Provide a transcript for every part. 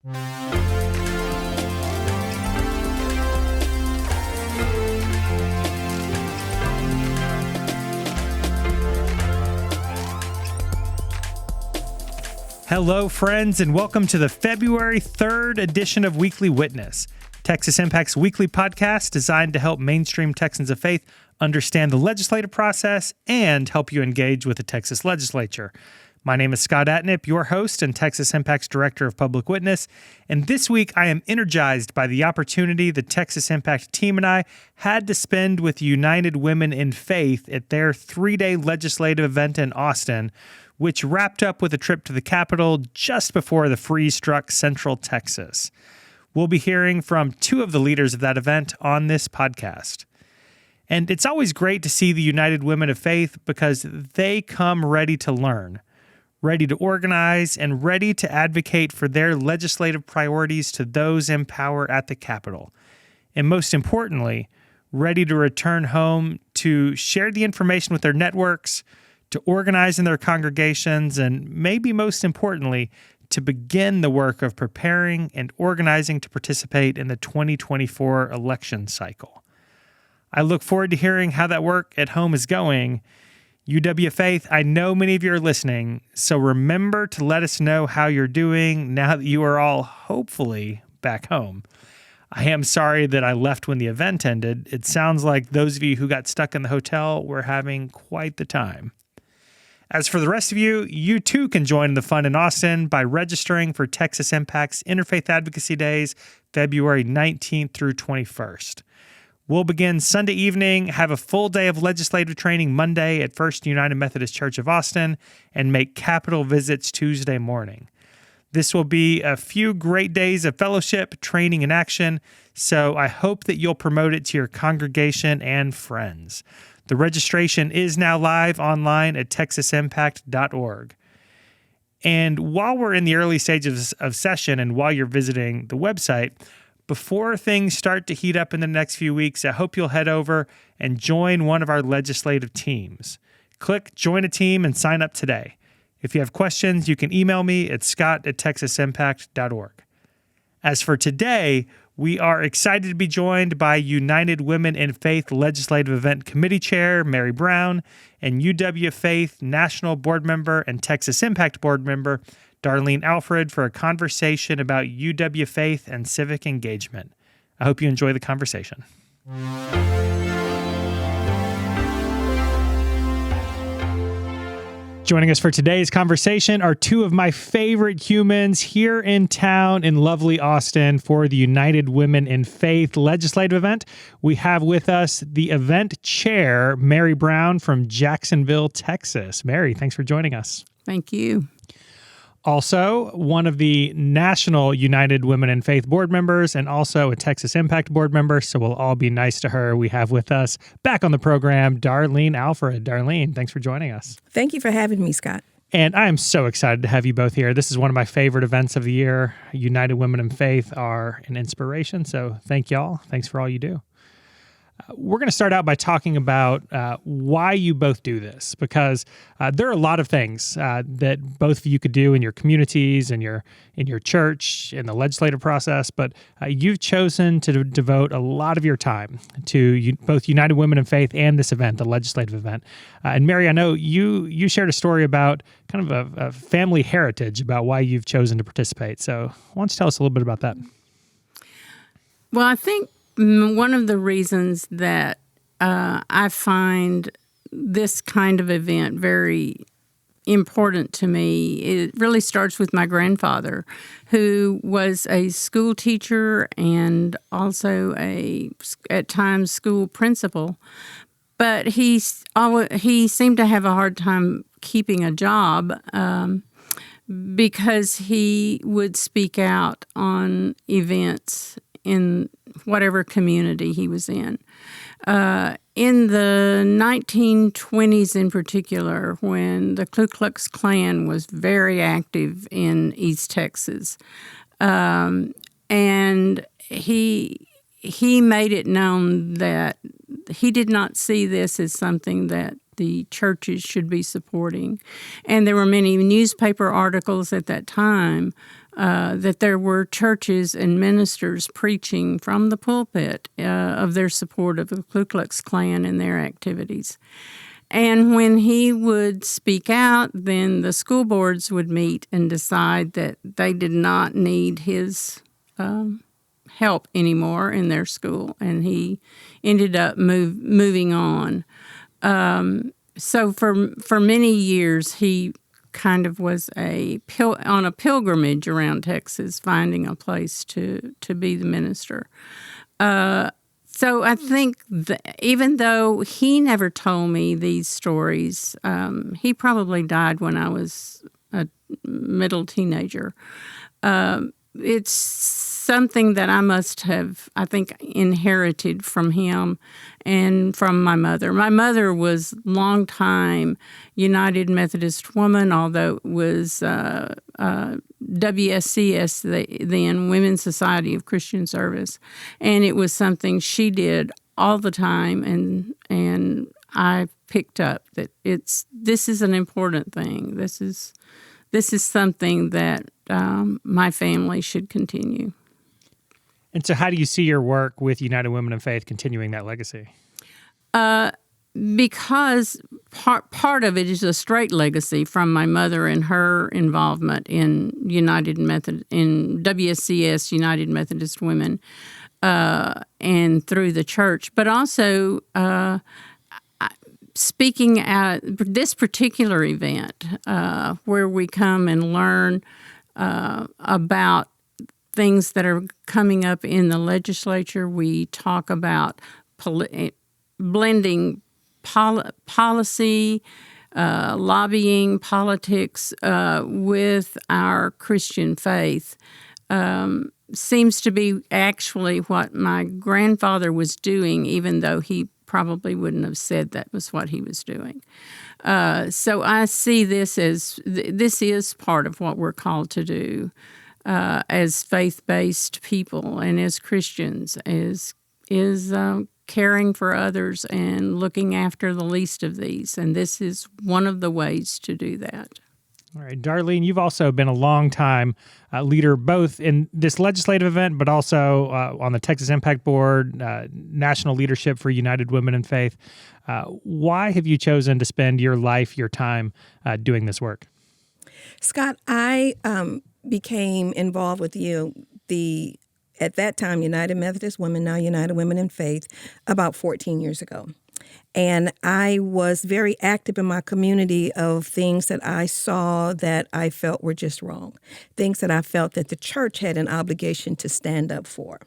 Hello, friends, and welcome to the February 3rd edition of Weekly Witness, Texas Impact's weekly podcast designed to help mainstream Texans of faith understand the legislative process and help you engage with the Texas legislature. My name is Scott Atnip, your host and Texas Impact's Director of Public Witness, and this week I am energized by the opportunity the Texas Impact team and I had to spend with United Women in Faith at their 3-day legislative event in Austin, which wrapped up with a trip to the Capitol just before the freeze struck Central Texas. We'll be hearing from two of the leaders of that event on this podcast. And it's always great to see the United Women of Faith because they come ready to learn, ready to organize, and ready to advocate for their legislative priorities to those in power at the Capitol. And most importantly, ready to return home to share the information with their networks, to organize in their congregations, and maybe most importantly, to begin the work of preparing and organizing to participate in the 2024 election cycle. I look forward to hearing how that work at home is going. UWFaith, I know many of you are listening, so remember to let us know how you're doing now that you are all hopefully back home. I am sorry that I left when the event ended. It sounds like those of you who got stuck in the hotel were having quite the time. As for the rest of you, you too can join the fun in Austin by registering for Texas Impact's Interfaith Advocacy Days, February 19th through 21st. We'll begin Sunday evening, have a full day of legislative training Monday at First United Methodist Church of Austin, and make Capitol visits Tuesday morning. This will be a few great days of fellowship, training, and action, so I hope that you'll promote it to your congregation and friends. The registration is now live online at texasimpact.org. And while we're in the early stages of session and while you're visiting the website, before things start to heat up in the next few weeks, I hope you'll head over and join one of our legislative teams. Click Join a Team and sign up today. If you have questions, you can email me at scott@texasimpact.org. As for today, we are excited to be joined by United Women in Faith Legislative Event Committee Chair Mary Brown and UWFaith National Board Member and Texas Impact Board Member Darlene Alfred for a conversation about UWFaith and civic engagement. I hope you enjoy the conversation. Joining us for today's conversation are two of my favorite humans here in town in lovely Austin for the United Women in Faith Legislative Event. We have with us the event chair, Mary Brown from Jacksonville, Texas. Mary, thanks for joining us. Thank you. Also, one of the National United Women in Faith board members and also a Texas Impact board member, so we'll all be nice to her. We have with us, back on the program, Darlene Alfred. Darlene, thanks for joining us. Thank you for having me, Scott. And I am so excited to have you both here. This is one of my favorite events of the year. United Women in Faith are an inspiration, so thank y'all. Thanks for all you do. We're going to start out by talking about why you both do this, because there are a lot of things that both of you could do in your communities, in your church, in the legislative process, but you've chosen to devote a lot of your time to both United Women in Faith and this event, the legislative event. And Mary, I know you shared a story about kind of a family heritage about why you've chosen to participate. So why don't you tell us a little bit about that? Well, I think one of the reasons that I find this kind of event very important to me, it really starts with my grandfather, who was a school teacher and also at times, school principal. But he seemed to have a hard time keeping a job because he would speak out on events in whatever community he was in. In the 1920s in particular, when the Ku Klux Klan was very active in East Texas, and he made it known that he did not see this as something that the churches should be supporting. And there were many newspaper articles at that time that there were churches and ministers preaching from the pulpit of their support of the Ku Klux Klan and their activities. And when he would speak out, then the school boards would meet and decide that they did not need his help anymore in their school, and he ended up moving on. So for many years, he kind of was on a pilgrimage around Texas, finding a place to be the minister. So I think that even though he never told me these stories, he probably died when I was a middle teenager. It's something that I must have, I think, inherited from him and from my mother. My mother was a long-time United Methodist woman, although it was WSCS then, Women's Society of Christian Service. And it was something she did all the time, and I picked up that this is an important thing. This is something that my family should continue. And so how do you see your work with United Women in Faith continuing that legacy? Because part of it is a straight legacy from my mother and her involvement in WSCS, United Methodist Women, and through the church, but also speaking at this particular event where we come and learn about things that are coming up in the legislature. We talk about blending policy, lobbying, politics with our Christian faith. Seems to be actually what my grandfather was doing, even though he probably wouldn't have said that was what he was doing. So I see this as this is part of what we're called to do as faith-based people and as Christians, is caring for others and looking after the least of these. And this is one of the ways to do that. All right, Darlene, you've also been a long-time leader both in this legislative event, but also on the Texas Impact Board, national leadership for United Women in Faith. Why have you chosen to spend your life, your time doing this work? Scott, I became involved with at that time, United Methodist Women, now United Women in Faith, about 14 years ago. And I was very active in my community of things that I saw that I felt were just wrong, things that I felt that the church had an obligation to stand up for.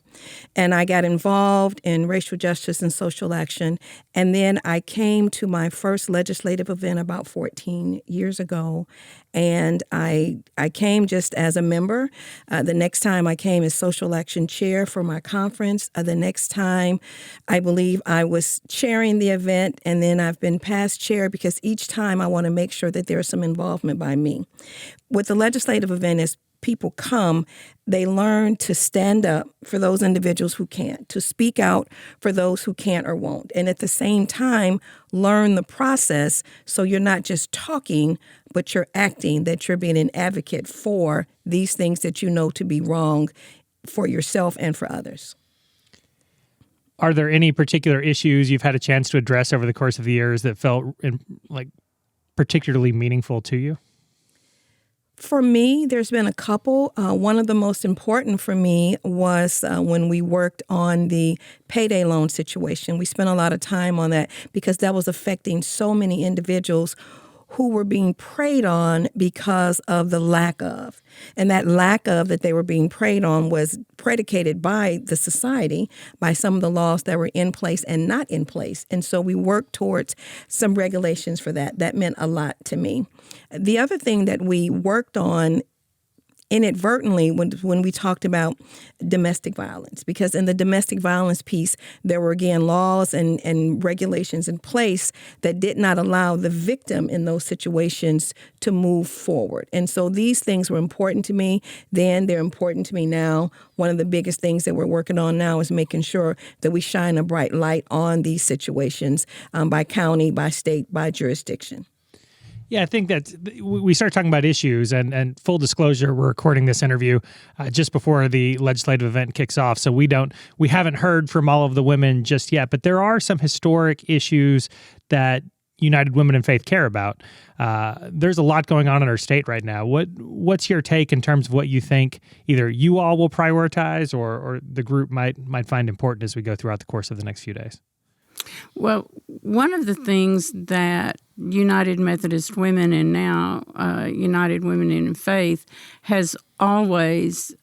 And I got involved in racial justice and social action. And then I came to my first legislative event about 14 years ago. And I came just as a member. The next time I came as social action chair for my conference. The next time, I believe I was chairing the event, and then I've been past chair because each time I want to make sure that there's some involvement by me. With the legislative event, as people come, they learn to stand up for those individuals who can't, to speak out for those who can't or won't, and at the same time, learn the process so you're not just talking, but you're acting, that you're being an advocate for these things that you know to be wrong for yourself and for others. Are there any particular issues you've had a chance to address over the course of the years that felt particularly meaningful to you? For me, there's been a couple. One of the most important for me was when we worked on the payday loan situation. We spent a lot of time on that because that was affecting so many individuals who were being preyed on because of the lack of. And that lack of that they were being preyed on was predicated by the society, by some of the laws that were in place and not in place. And so we worked towards some regulations for that. That meant a lot to me. The other thing that we worked on inadvertently when we talked about domestic violence, because in the domestic violence piece, there were, again, laws and regulations in place that did not allow the victim in those situations to move forward. And so these things were important to me then. They're important to me now. One of the biggest things that we're working on now is making sure that we shine a bright light on these situations by county, by state, by jurisdiction. Yeah, I think that we start talking about issues, and full disclosure, we're recording this interview just before the legislative event kicks off, so we haven't heard from all of the women just yet, but there are some historic issues that United Women in Faith care about. There's a lot going on in our state right now. What's your take in terms of what you think either you all will prioritize or the group might find important as we go throughout the course of the next few days? Well, one of the things that United Methodist Women and now United Women in Faith has always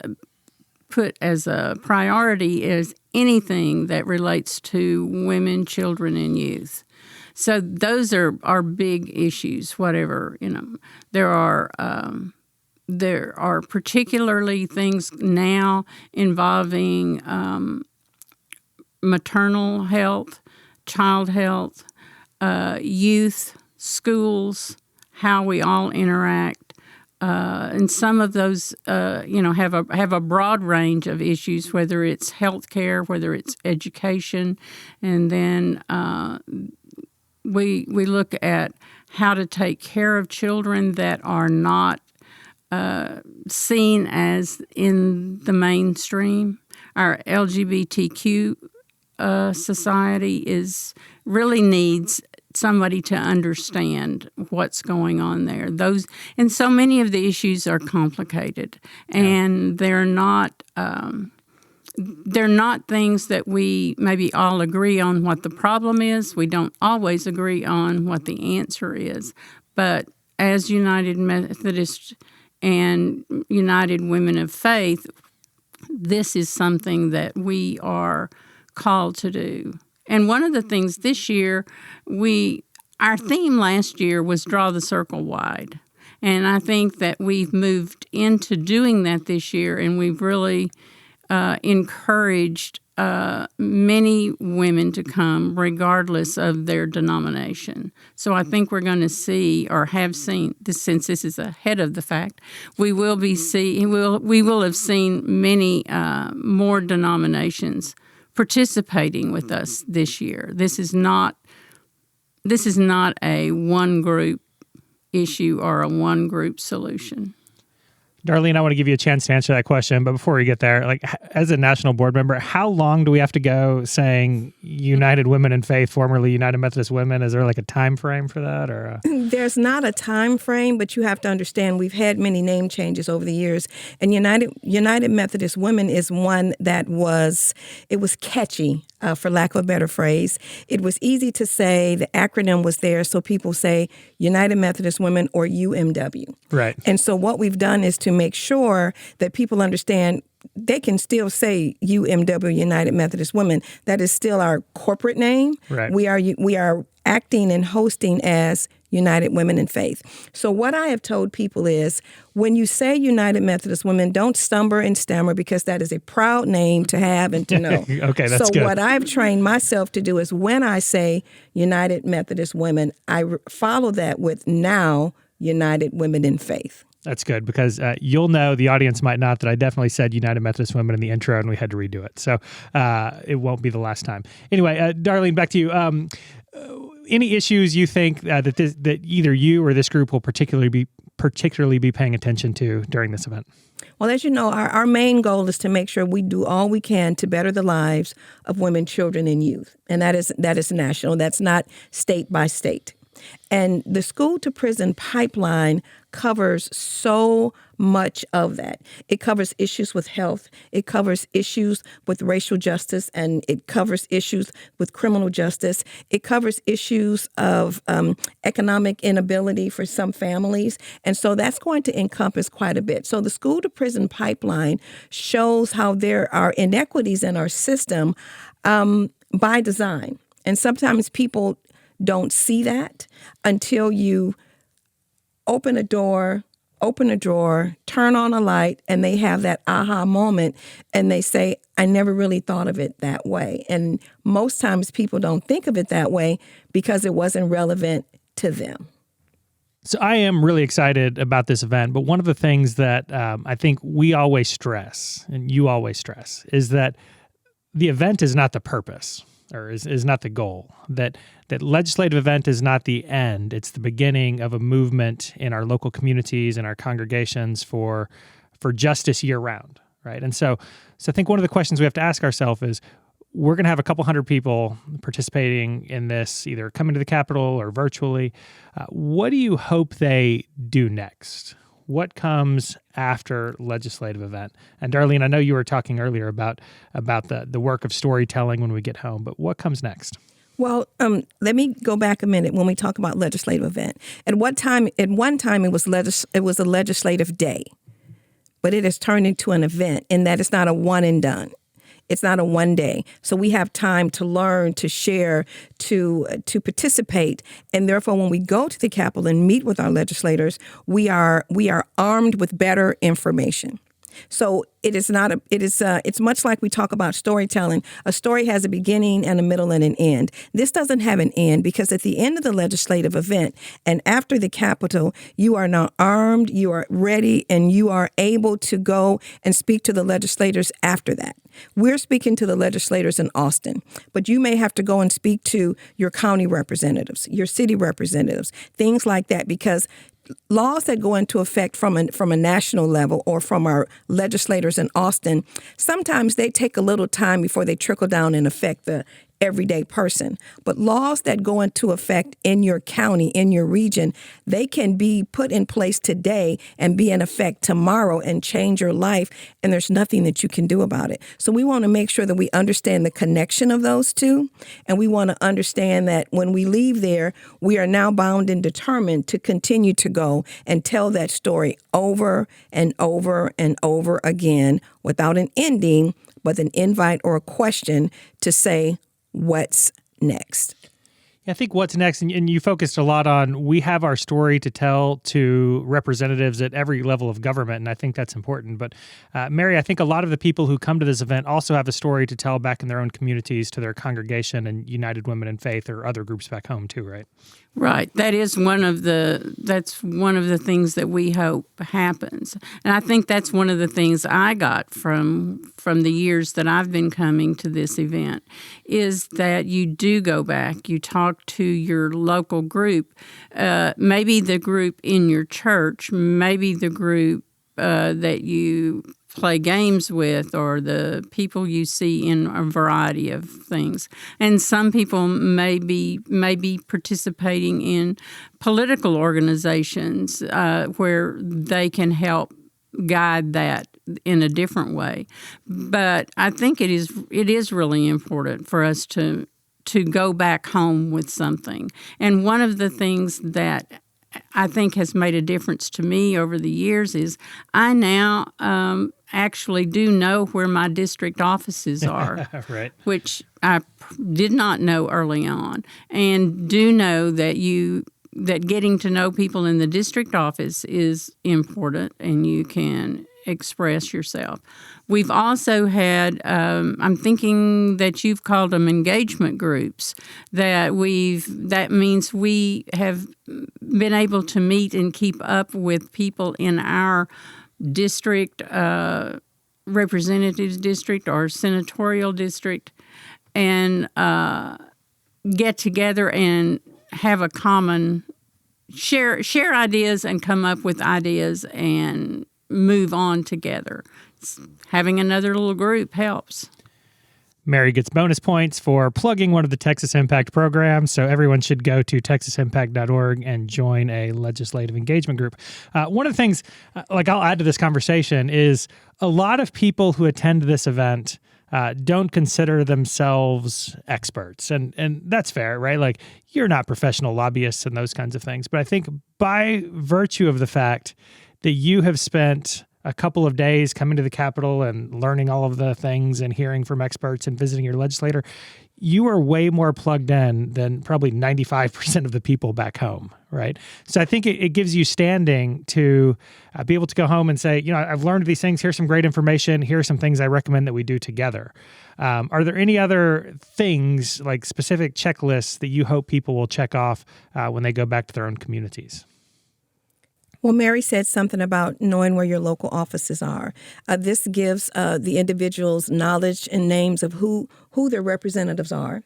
put as a priority is anything that relates to women, children, and youth. So those are big issues, whatever, There are particularly things now involving maternal health, child health, youth, schools, how we all interact, and some of those, have a broad range of issues, whether it's healthcare, whether it's education, and then we look at how to take care of children that are not seen as in the mainstream. Our LGBTQ society really needs somebody to understand what's going on there. And so many of the issues are complicated, and they're not things that we maybe all agree on what the problem is. We don't always agree on what the answer is, but as United Methodist and United Women of Faith, this is something that we are called to do. And one of the things this year, our theme last year was Draw the Circle Wide. And I think that we've moved into doing that this year, and we've really encouraged many women to come regardless of their denomination. So I think we're going to see, or have seen, since this is ahead of the fact, we will have seen many more denominations participating with us this year. This is not a one group issue or a one group solution. Darlene, I want to give you a chance to answer that question, but before we get there, as a national board member, how long do we have to go saying United Women in Faith, formerly United Methodist Women? Is there a time frame for that? Or There's not a time frame, but you have to understand we've had many name changes over the years, and United Methodist Women is one that was catchy, for lack of a better phrase. It was easy to say. The acronym was there, so people say United Methodist Women or UMW. Right. And so what we've done is to make sure that people understand they can still say UMW, United Methodist Women. That is still our corporate name. Right. We are acting and hosting as United Women in Faith. So what I have told people is, when you say United Methodist Women, don't stumble and stammer, because that is a proud name to have and to know. Okay, that's good. So what I've trained myself to do is, when I say United Methodist Women, I follow that with now United Women in Faith. That's good, because you'll know, the audience might not, that I definitely said United Methodist Women in the intro and we had to redo it. So it won't be the last time. Anyway, Darlene, back to you. Any issues you think that either you or this group will particularly be paying attention to during this event? Well, as you know, our main goal is to make sure we do all we can to better the lives of women, children, and youth. And that is national. That's not state by state. And the school to prison pipeline covers so much of that. It covers issues with health. It covers issues with racial justice, and it covers issues with criminal justice. It covers issues of economic inability for some families. And so that's going to encompass quite a bit. So the school to prison pipeline shows how there are inequities in our system by design. And sometimes people don't see that until you open a door, open a drawer, turn on a light, and they have that aha moment, and they say, I never really thought of it that way. And most times people don't think of it that way because it wasn't relevant to them. So I am really excited about this event, but one of the things that I think we always stress, and you always stress, is that the event is not the purpose. or is not the goal. That legislative event is not the end. It's the beginning of a movement in our local communities and our congregations for justice year round, right? And so I think one of the questions we have to ask ourselves is, we're going to have a couple hundred people participating in this, either coming to the Capitol or virtually. What do you hope they do next? What comes after legislative event? And Darlene, I know you were talking earlier about the work of storytelling when we get home, but what comes next? Well, let me go back a minute when we talk about legislative event. At one time it was a legislative day, but it has turned into an event in that it's not a one and done. It's not a one day. So we have time to learn, to share, to participate. And therefore, when we go to the Capitol and meet with our legislators, we are armed with better information. So it's much like we talk about storytelling. A story has a beginning and a middle and an end. This doesn't have an end, because at the end of the legislative event and after the Capitol, you are now armed, you are ready, and you are able to go and speak to the legislators after that. We're speaking to the legislators in Austin, but you may have to go and speak to your county representatives, your city representatives, things like that, because laws that go into effect from a national level or from our legislators in Austin, sometimes they take a little time before they trickle down and affect the everyday person. But laws that go into effect in your county, in your region, they can be put in place today and be in effect tomorrow and change your life, and there's nothing that you can do about it. So we want to make sure that we understand the connection of those two, and we want to understand that when we leave there, we are now bound and determined to continue to go and tell that story over and over and over again without an ending, but an invite or a question to say, what's next? I think what's next, and you focused a lot on, we have our story to tell to representatives at every level of government, and I think that's important. But Mary, I think a lot of the people who come to this event also have a story to tell back in their own communities, to their congregation and United Women in Faith or other groups back home too, right? Right. That's one of the things that we hope happens. And I think that's one of the things I got from the years that I've been coming to this event, is that you do go back, you talk to your local group, maybe the group in your church, maybe the group that you play games with, or the people you see in a variety of things. And some people may be participating in political organizations where they can help guide that in a different way. But I think it is really important for us to go back home with something. And one of the things that I think has made a difference to me over the years is I now actually do know where my district offices are, right, which I did not know early on, and do know that getting to know people in the district office is important, and you can express yourself. We've also had, I'm thinking that you've called them engagement groups, that means we have been able to meet and keep up with people in our district, representatives district or senatorial district, and get together and have a common, share ideas and come up with ideas and move on together. Having another little group helps. Mary gets bonus points for plugging one of the Texas Impact programs, so everyone should go to texasimpact.org and join a legislative engagement group. One of the things, I'll add to this conversation, is a lot of people who attend this event don't consider themselves experts, and that's fair, right? Like, you're not professional lobbyists and those kinds of things, but I think by virtue of the fact that you have spent a couple of days coming to the Capitol and learning all of the things and hearing from experts and visiting your legislator, you are way more plugged in than probably 95% of the people back home, right? So I think it gives you standing to be able to go home and say, I've learned these things. Here's some great information. Here are some things I recommend that we do together. Are there any other things, like specific checklists, that you hope people will check off when they go back to their own communities? Well, Mary said something about knowing where your local offices are. This gives the individuals knowledge and names of who their representatives are.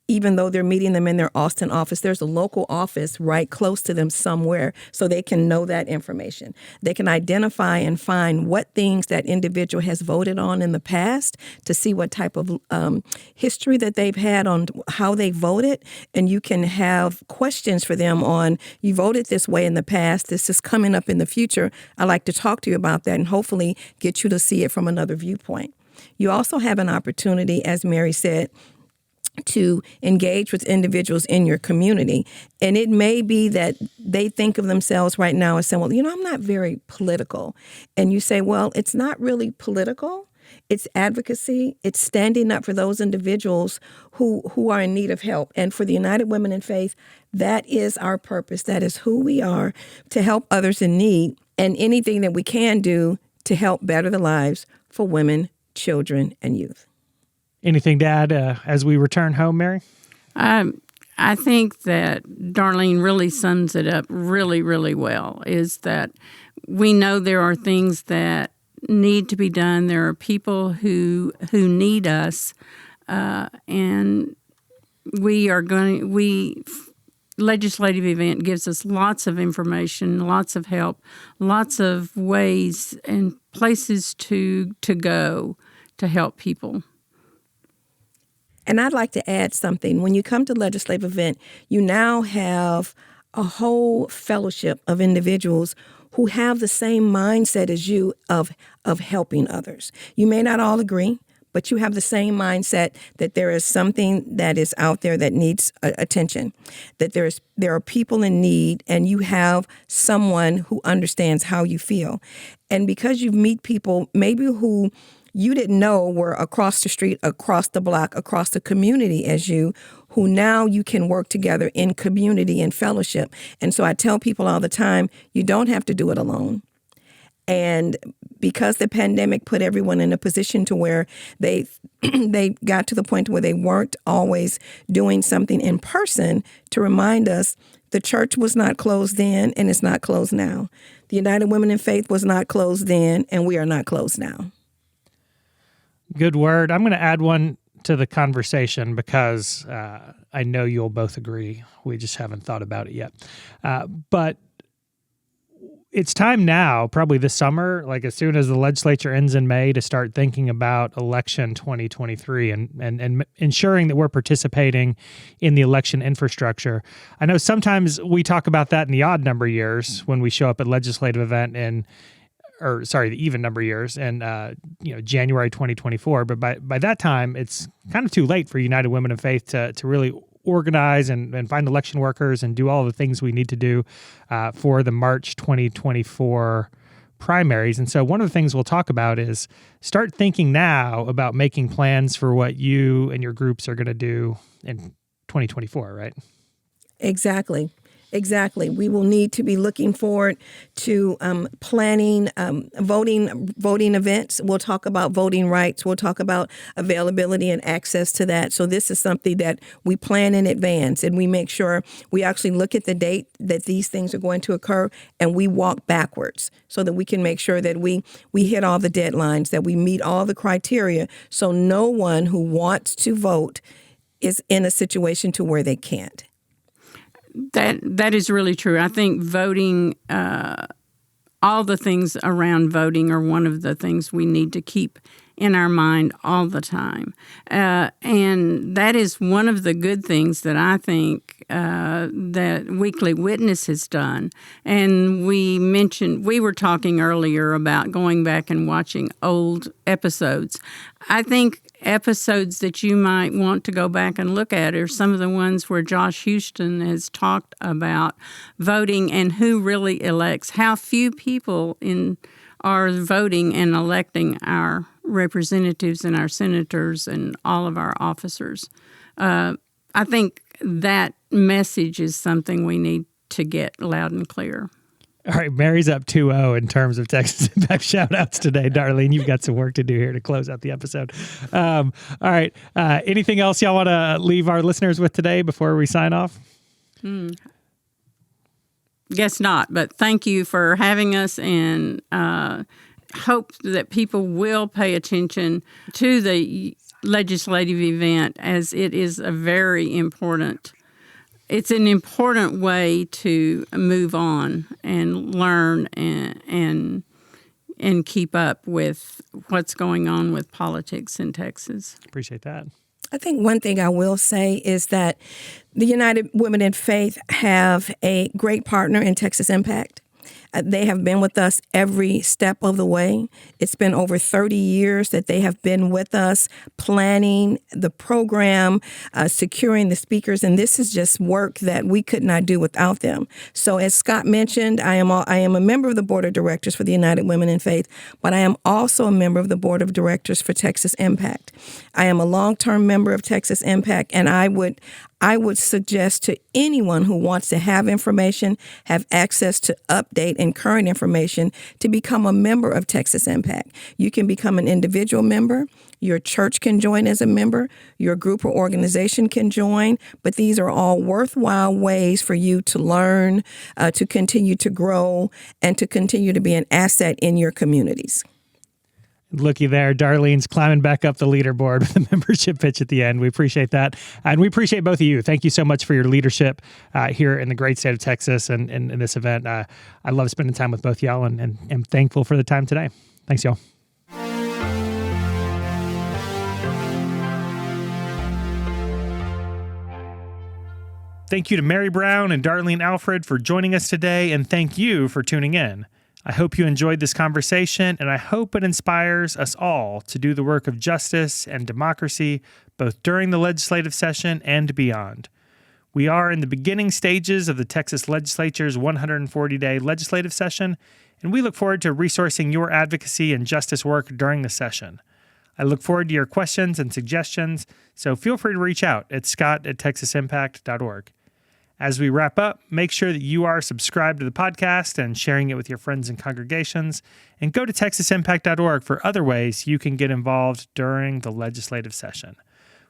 Even though they're meeting them in their Austin office, there's a local office right close to them somewhere so they can know that information. They can identify and find what things that individual has voted on in the past to see what type of history that they've had on how they voted. And you can have questions for them on, you voted this way in the past, this is coming up in the future. I'd like to talk to you about that and hopefully get you to see it from another viewpoint. You also have an opportunity, as Mary said, to engage with individuals in your community. And it may be that they think of themselves right now as saying, well, I'm not very political. And you say, well, it's not really political. It's advocacy. It's standing up for those individuals who are in need of help. And for the United Women in Faith, that is our purpose. That is who we are, to help others in need and anything that we can do to help better the lives for women, children, and youth. Anything to add as we return home, Mary? I think that Darlene really sums it up really, really well, is that we know there are things that need to be done. There are people who need us, and Legislative Event gives us lots of information, lots of help, lots of ways and places to go to help people. And I'd like to add something. When you come to Legislative Event, you now have a whole fellowship of individuals who have the same mindset as you of helping others. You may not all agree, but you have the same mindset that there is something that is out there that needs attention, that there are people in need, and you have someone who understands how you feel. And because you meet people maybe who you didn't know were across the street, across the block, across the community as you, who now you can work together in community and fellowship. And so I tell people all the time, you don't have to do it alone. And because the pandemic put everyone in a position to where they got to the point where they weren't always doing something in person, to remind us the church was not closed then and it's not closed now. The United Women in Faith was not closed then and we are not closed now. Good word. I'm going to add one to the conversation because I know you'll both agree. We just haven't thought about it yet. But it's time now, probably this summer, like as soon as the legislature ends in May, to start thinking about election 2023 and ensuring that we're participating in the election infrastructure. I know sometimes we talk about that in the odd number years when we show up at Legislative Event the even number years in January 2024. But by that time, it's kind of too late for United Women in Faith to really organize and find election workers and do all the things we need to do for the March 2024 primaries. And so one of the things we'll talk about is start thinking now about making plans for what you and your groups are going to do in 2024, right? Exactly. We will need to be looking forward to planning voting events. We'll talk about voting rights. We'll talk about availability and access to that. So this is something that we plan in advance, and we make sure we actually look at the date that these things are going to occur, and we walk backwards so that we can make sure that we hit all the deadlines, that we meet all the criteria, so no one who wants to vote is in a situation to where they can't. That is really true. I think voting, all the things around voting are one of the things we need to keep in our mind all the time. And that is one of the good things that I think that Weekly Witness has done. And we were talking earlier about going back and watching old episodes. I think episodes that you might want to go back and look at are some of the ones where Josh Houston has talked about voting and who really elects, how few people are voting and electing our representatives and our senators and all of our officers. I think that message is something we need to get loud and clear. All right, Mary's up 2-0 in terms of Texas Impact shout-outs today. Darlene, you've got some work to do here to close out the episode. All right, anything else y'all want to leave our listeners with today before we sign off? Guess not, but thank you for having us, and hope that people will pay attention to the legislative event, as it is a very important. It's an important way to move on and learn and keep up with what's going on with politics in Texas. Appreciate that. I think one thing I will say is that the United Women in Faith have a great partner in Texas Impact. They have been with us every step of the way. It's been over 30 years that they have been with us, planning the program, securing the speakers, and this is just work that we could not do without them. So as Scott mentioned, I am a member of the Board of Directors for the United Women in Faith, but I am also a member of the Board of Directors for Texas Impact. I am a long-term member of Texas Impact, and I would suggest to anyone who wants to have information, have access to update and current information, to become a member of Texas Impact. You can become an individual member. Your church can join as a member. Your group or organization can join. But these are all worthwhile ways for you to learn, to continue to grow, and to continue to be an asset in your communities. Looky there, Darlene's climbing back up the leaderboard with a membership pitch at the end. We appreciate that. And we appreciate both of you. Thank you so much for your leadership here in the great state of Texas and in this event. I love spending time with both y'all and am thankful for the time today. Thanks, y'all. Thank you to Mary Brown and Darlene Alfred for joining us today, and thank you for tuning in. I hope you enjoyed this conversation, and I hope it inspires us all to do the work of justice and democracy, both during the legislative session and beyond. We are in the beginning stages of the Texas Legislature's 140-day legislative session, and we look forward to resourcing your advocacy and justice work during the session. I look forward to your questions and suggestions, so feel free to reach out at scott@texasimpact.org. As we wrap up, make sure that you are subscribed to the podcast and sharing it with your friends and congregations, and go to texasimpact.org for other ways you can get involved during the legislative session.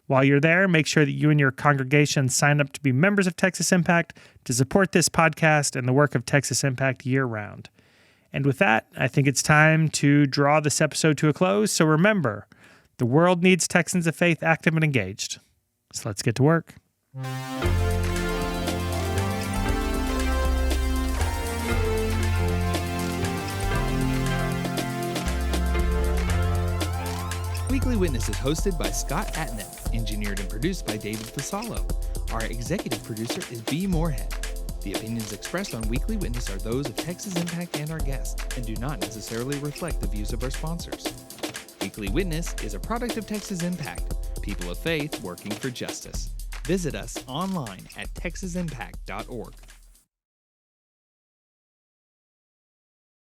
While you're there, make sure that you and your congregation sign up to be members of Texas Impact to support this podcast and the work of Texas Impact year-round. And with that, I think it's time to draw this episode to a close. So remember, the world needs Texans of faith active and engaged. So let's get to work. Weekly Witness is hosted by Scott Atnet, engineered and produced by David Fasalo. Our executive producer is B. Moorhead. The opinions expressed on Weekly Witness are those of Texas Impact and our guests, and do not necessarily reflect the views of our sponsors. Weekly Witness is a product of Texas Impact, people of faith working for justice. Visit us online at texasimpact.org.